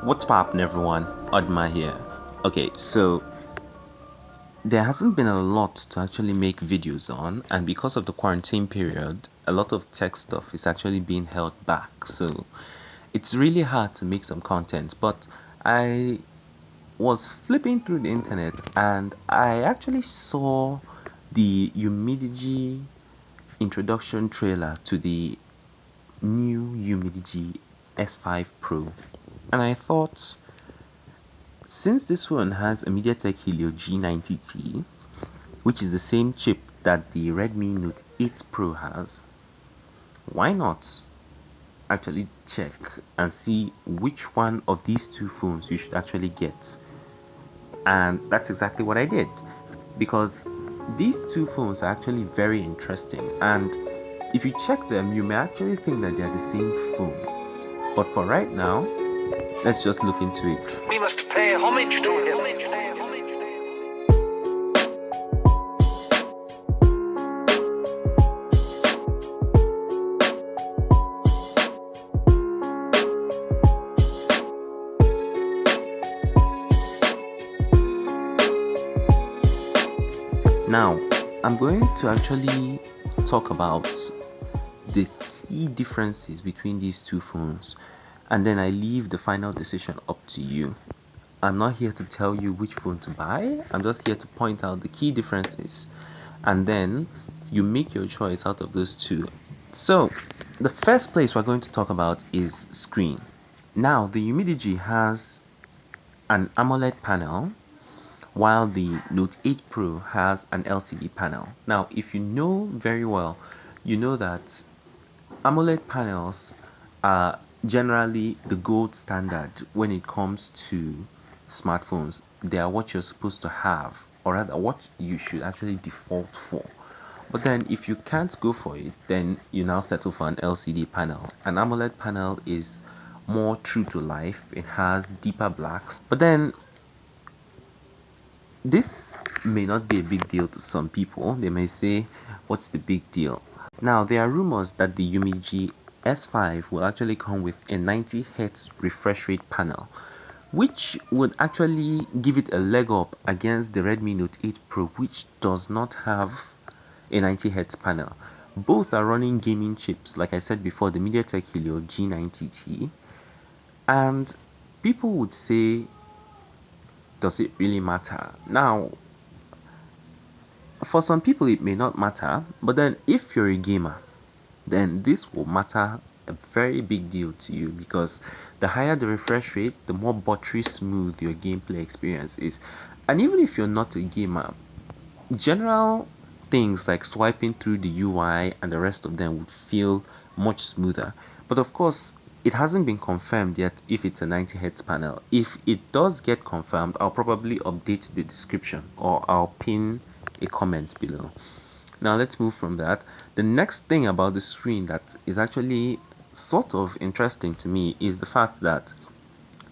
What's poppin', everyone? Odma here. Okay, so there hasn't been a lot to actually make videos on, and because of the quarantine period, a lot of tech stuff is actually being held back. So it's really hard to make some content, but I was flipping through the internet and I actually saw the Umidigi introduction trailer to the new Umidigi S5 Pro, and I thought, since this phone has a MediaTek Helio G90T, which is the same chip that the Redmi Note 8 Pro has, why not actually check and see which one of these two phones you should actually get? And that's exactly what I did, because these two phones are actually very interesting, and if you check them, you may actually think that they are the same phone. But for right now, let's just look into it. We must pay homage to him. Now, I'm going to actually talk about the key differences between these two phones, and then I leave the final decision up to you. I'm not here to tell you which phone to buy, I'm just here to point out the key differences, and then you make your choice out of those two. So, the first place we're going to talk about is screen. Now, the Umidigi has an AMOLED panel, while the Note 8 Pro has an LCD panel. Now, if you know very well, you know that AMOLED panels are generally the gold standard when it comes to smartphones. They are what you're supposed to have, or rather what you should actually default for. But then if you can't go for it, then you now settle for an LCD panel. An AMOLED panel is more true to life, it has deeper blacks. But then this may not be a big deal to some people. They may say, what's the big deal? Now, there are rumors that the Umidigi S5 will actually come with a 90Hz refresh rate panel, which would actually give it a leg up against the Redmi Note 8 Pro, which does not have a 90Hz panel. Both are running gaming chips, like I said before, the MediaTek Helio G90T, and people would say, does it really matter? Now, for some people it may not matter, but then if you're a gamer, then this will matter a very big deal to you, because the higher the refresh rate, the more buttery smooth your gameplay experience is. And even if you're not a gamer, general things like swiping through the UI and the rest of them would feel much smoother. But of course, it hasn't been confirmed yet if it's a 90Hz panel. If it does get confirmed, I'll probably update the description, or I'll pin a comment below. Now let's move from that. The next thing about the screen that is actually sort of interesting to me is the fact that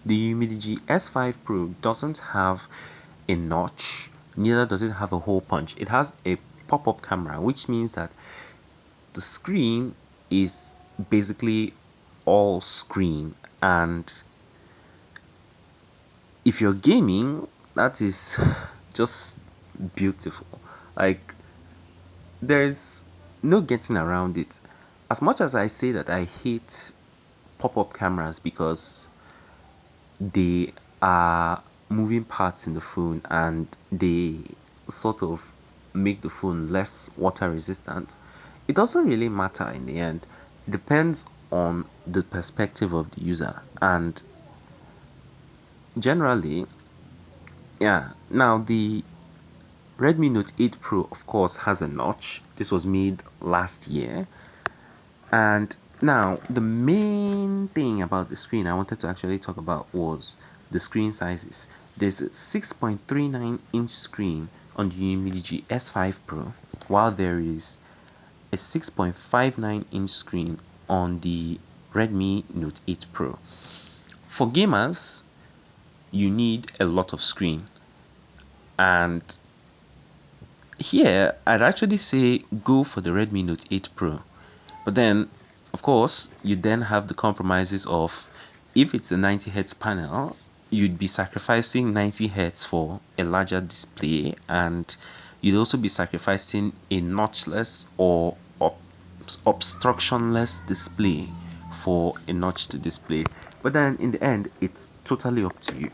the Umidigi S5 Pro doesn't have a notch, neither does it have a hole punch. It has a pop-up camera, which means that the screen is basically all screen, and if you're gaming, that is just beautiful. Like, there's no getting around it. As much as I say that I hate pop-up cameras because they are moving parts in the phone and they sort of make the phone less water resistant, it doesn't really matter in the end. It depends on the perspective of the user, and generally, yeah. Now, the Redmi Note 8 Pro, of course, has a notch. This was made last year. And now, the main thing about the screen I wanted to actually talk about was the screen sizes. There's a 6.39-inch screen on the Umidigi S5 Pro, while there is a 6.59-inch screen on the Redmi Note 8 Pro. For gamers, you need a lot of screen, and here I'd actually say go for the Redmi Note 8 Pro. But then, of course, you then have the compromises of if it's a 90 hertz panel, you'd be sacrificing 90 hertz for a larger display, and you'd also be sacrificing a notchless or obstructionless display for a notched display. But then in the end, it's totally up to you.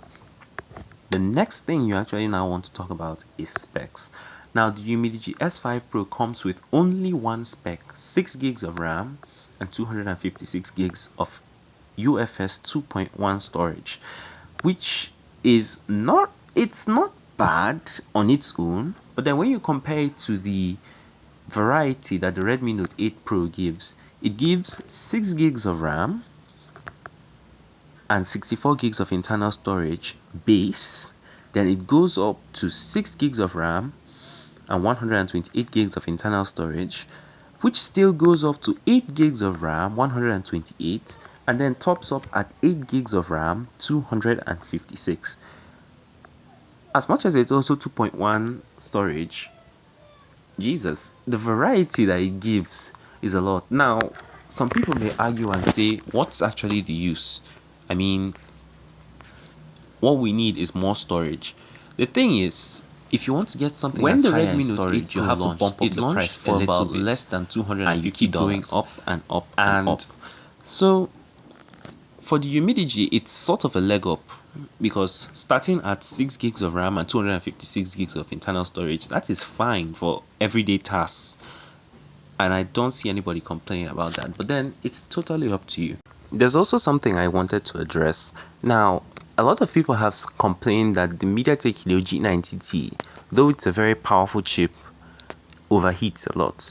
The next thing you actually now want to talk about is specs. Now, the Umidigi S5 Pro comes with only one spec: 6 gigs of RAM and 256 gigs of UFS 2.1 storage, which is not, it's not bad on its own, but then when you compare it to the variety that the Redmi Note 8 Pro gives, it gives 6 gigs of RAM and 64 gigs of internal storage base. Then it goes up to 6 gigs of RAM and 128 gigs of internal storage, which still goes up to 8 gigs of RAM, 128, and then tops up at 8 gigs of RAM, 256. As much as it's also 2.1 storage, Jesus, the variety that it gives is a lot. Now, some people may argue and say, what's actually the use? I mean, what we need is more storage. The thing is, if you want to get something when the Redmi Note 8 you have to bump up the price for about less than $250, and you keep going up and up and up. So for the Umidigi, it's sort of a leg up, because starting at 6 gigs of RAM and 256 gigs of internal storage, that is fine for everyday tasks, and I don't see anybody complaining about that. But then it's totally up to you. There's also something I wanted to address. Now, a lot of people have complained that the MediaTek Helio G90T, though it's a very powerful chip, overheats a lot.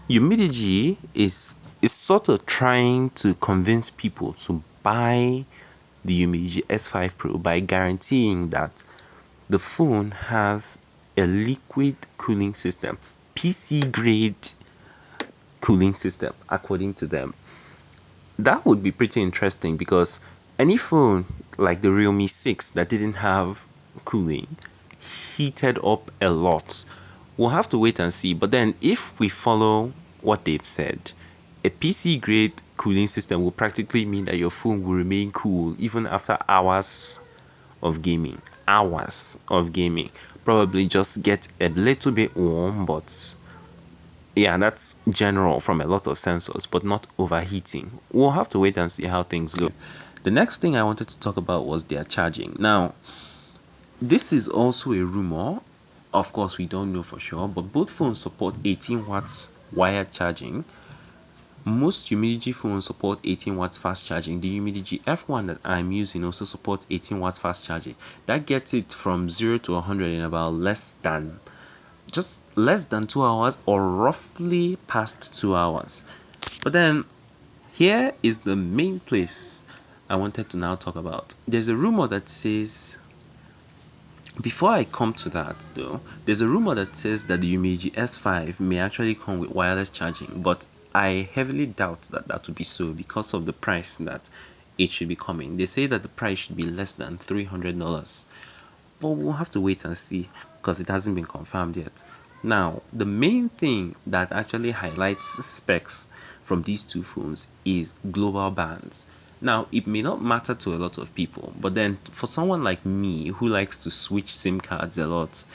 Umidigi is sort of trying to convince people to buy the Umidigi S5 Pro by guaranteeing that the phone has a liquid cooling system, PC grade cooling system, according to them. That would be pretty interesting, because any phone like the Realme 6 that didn't have cooling heated up a lot. We'll have to wait and see. But then if we follow what they've said, a PC grade cooling system will practically mean that your phone will remain cool even after hours of gaming. Probably just get a little bit warm, but yeah, that's general from a lot of sensors, but not overheating. We'll have to wait and see how things go. The next thing I wanted to talk about was their charging. Now, this is also a rumor. Of course, we don't know for sure, but both phones support 18 watts wired charging. Most Umidigi phones support 18 watts fast charging. The Umidigi F1 that I'm using also supports 18 watts fast charging. That gets it from 0 to 100 in about less than 2 hours, or roughly past 2 hours. But then here is the main place I wanted to now talk about. There's a rumor that says, before I come to that though, there's a rumor that says that the Umidigi S5 may actually come with wireless charging, but I heavily doubt that that would be so because of the price that it should be coming. They say that the price should be less than $300, but we'll have to wait and see because it hasn't been confirmed yet. Now, the main thing that actually highlights specs from these two phones is global bands. Now, it may not matter to a lot of people, but then for someone like me who likes to switch SIM cards a lot,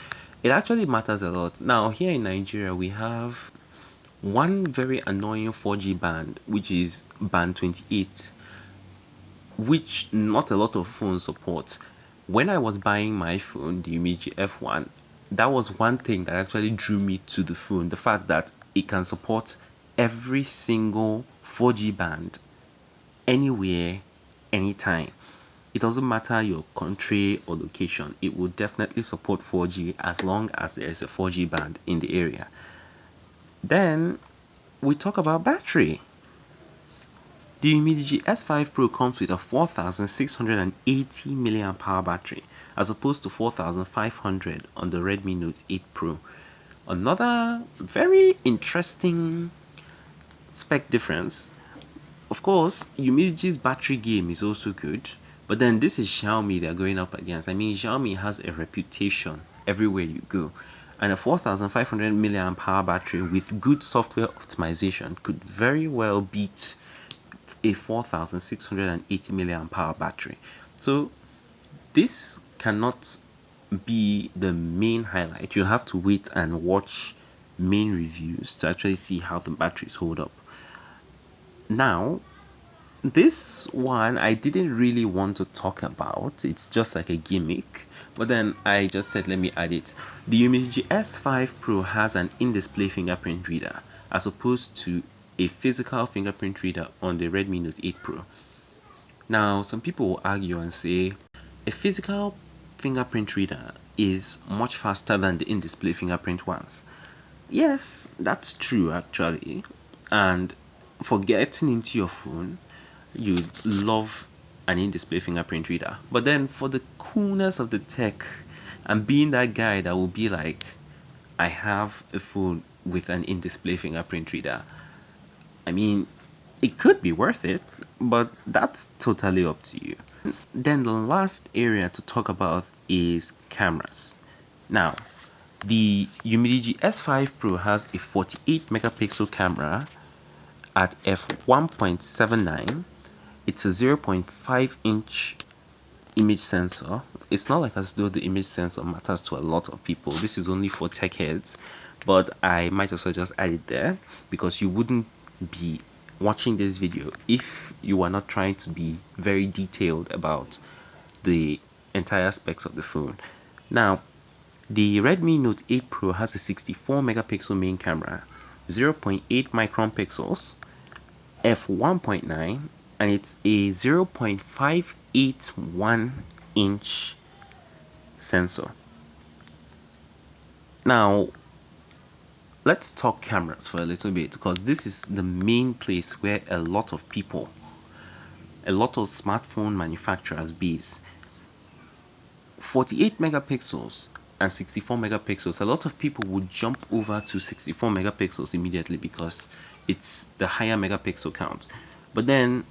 it actually matters a lot. Now, here in Nigeria, we have one very annoying 4G band, which is band 28, which not a lot of phones support. When I was buying my phone, the Umidigi F1, that was one thing that actually drew me to the phone, the fact that it can support every single 4G band anywhere, anytime. It doesn't matter your country or location, it will definitely support 4G as long as there is a 4G band in the area. Then we talk about battery. The Umidigi S5 Pro comes with a 4680 mAh battery as opposed to 4500 on the Redmi Note 8 Pro. Another very interesting spec difference. Of course, Umidigi's battery game is also good, but then this is Xiaomi they're going up against. I mean, Xiaomi has a reputation everywhere you go, and a 4500 mAh battery with good software optimization could very well beat a 4680 milliamp hour battery. So this cannot be the main highlight. You'll have to wait and watch main reviews to actually see how the batteries hold up. Now, this one I didn't really want to talk about. It's just like a gimmick, but then I just said let me add it. The Umidigi S5 Pro has an in-display fingerprint reader as opposed to a physical fingerprint reader on the Redmi Note 8 Pro. Now, some people will argue and say a physical fingerprint reader is much faster than the in-display fingerprint ones. Yes, that's true actually. And for getting into your phone, you love an in-display fingerprint reader. But then for the coolness of the tech and being that guy that will be like, I have a phone with an in-display fingerprint reader, I mean, it could be worth it, but that's totally up to you. Then the last area to talk about is cameras. Now, the Umidigi S5 Pro has a 48 megapixel camera at f1.79. It's a 0.5 inch image sensor. It's not like as though the image sensor matters to a lot of people. This is only for tech heads, but I might as well just add it there because you wouldn't be watching this video if you are not trying to be very detailed about the entire specs of the phone. Now, the Redmi Note 8 Pro has a 64 megapixel main camera, 0.8 micron pixels, f1.9, and it's a 0.581 inch sensor. Now, let's talk cameras for a little bit because this is the main place where a lot of smartphone manufacturers base. 48 megapixels and 64 megapixels. A lot of people would jump over to 64 megapixels immediately because it's the higher megapixel count. But then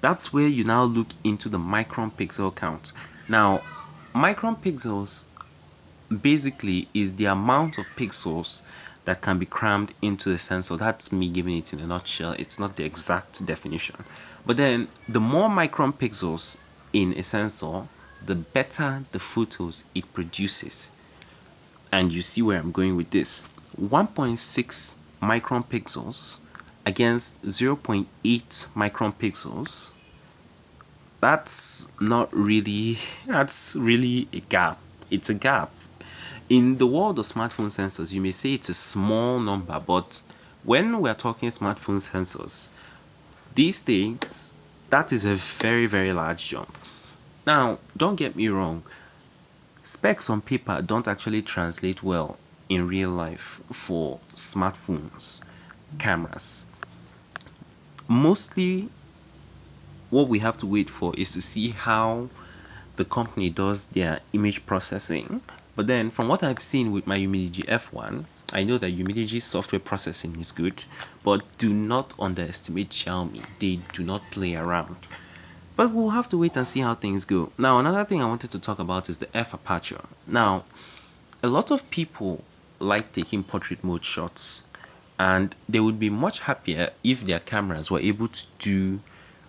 that's where you now look into the micron pixel count. Now, micron pixels basically is the amount of pixels that can be crammed into the sensor. That's me giving it in a nutshell. It's not the exact definition. But then the more micron pixels in a sensor, the better the photos it produces. And you see where I'm going with this. 1.6 micron pixels against 0.8 micron pixels. That's really a gap. It's a gap. In the world of smartphone sensors, you may say it's a small number, but when we're talking smartphone sensors, these things, that is a very, very large jump. Now, don't get me wrong, specs on paper don't actually translate well in real life for smartphones, cameras. Mostly, what we have to wait for is to see how the company does their image processing. But then from what I've seen with my Umidigi F1, I know that Umidigi's software processing is good, but do not underestimate Xiaomi. They do not play around. But we'll have to wait and see how things go. Now, another thing I wanted to talk about is the f aperture. Now, a lot of people like taking portrait mode shots, and they would be much happier if their cameras were able to do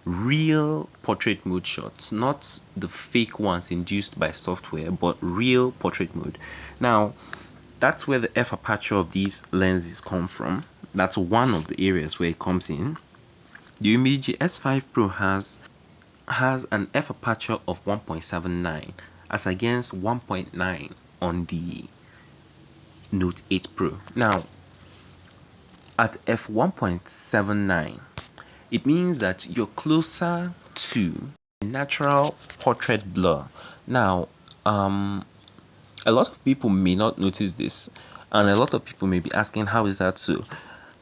real portrait mode shots, not the fake ones induced by software, but real portrait mode. Now, that's where the f aperture of these lenses come from. That's one of the areas where it comes in. The Umidigi S5 Pro has an f aperture of 1.79 as against 1.9 on the Note 8 Pro. Now, at f1.79, it means that you're closer to natural portrait blur. Now, a lot of people may not notice this, and a lot of people may be asking, how is that so?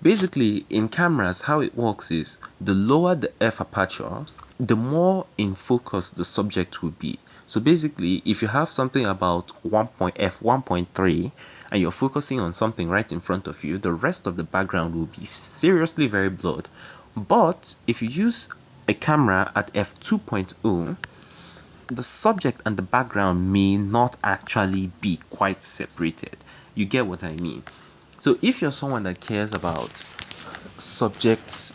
Basically, in cameras, how it works is the lower the f aperture, the more in focus the subject will be. So basically, if you have something about f1.3 and you're focusing on something right in front of you, the rest of the background will be seriously very blurred. But if you use a camera at f2.0, the subject and the background may not actually be quite separated. You get what I mean? So if you're someone that cares about subjects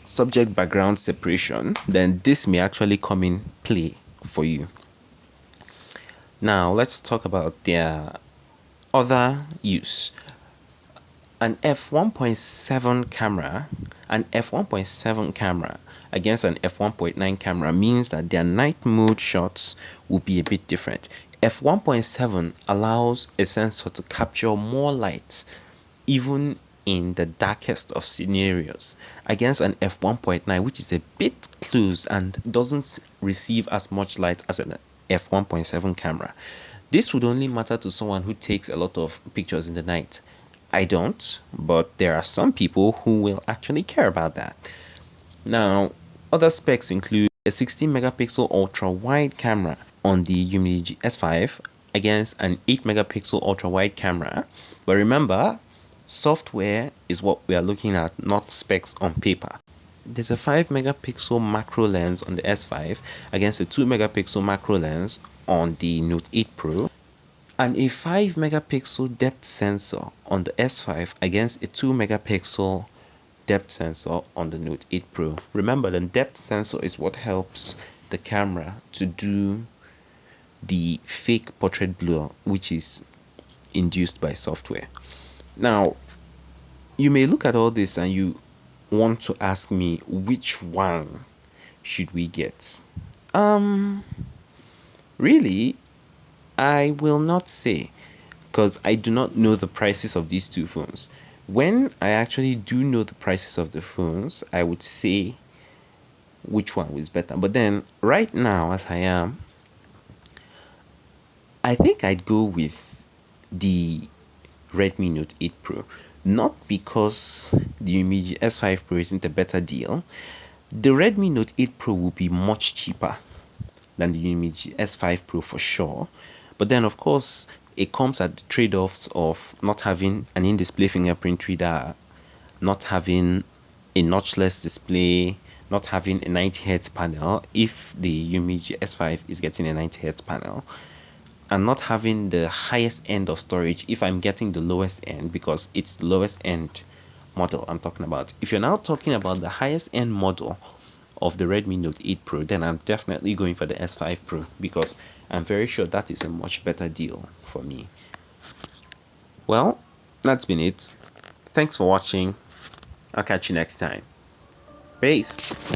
subject background separation, then this may actually come in play for you. Now let's talk about their other use. An f1.7 camera, against an f1.9 camera means that their night mode shots will be a bit different. f1.7 allows a sensor to capture more light even in the darkest of scenarios, against an f1.9, which is a bit closed and doesn't receive as much light as an f1.7 camera. This would only matter to someone who takes a lot of pictures in the night. I don't, but there are some people who will actually care about that. Now, other specs include a 16 megapixel ultra wide camera on the Umidigi S5 against an 8 megapixel ultra wide camera. But remember, software is what we are looking at, not specs on paper. There's a 5 megapixel macro lens on the S5 against a 2 megapixel macro lens on the Note 8 Pro, and a 5 megapixel depth sensor on the S5 against a 2 megapixel depth sensor on the Note 8 Pro. Remember, the depth sensor is what helps the camera to do the fake portrait blur, which is induced by software. Now, you may look at all this and you want to ask me, which one should we get? Really, I will not say, because I do not know the prices of these two phones. When I actually do know the prices of the phones, I would say which one was better. But then right now, as I am, I think I'd go with the Redmi Note 8 Pro. Not because the Umidigi S5 Pro isn't a better deal. The Redmi Note 8 Pro will be much cheaper than the Umidigi S5 Pro for sure. But then, of course, it comes at the trade-offs of not having an in-display fingerprint reader, not having a notchless display, not having a 90Hz panel if the Umidigi S5 is getting a 90Hz panel, and not having the highest end of storage if I'm getting the lowest end, because it's the lowest end model I'm talking about. If you're now talking about the highest end model of the Redmi Note 8 Pro, then I'm definitely going for the S5 Pro, because I'm very sure that is a much better deal for me. Well, that's been it. Thanks for watching. I'll catch you next time. Peace.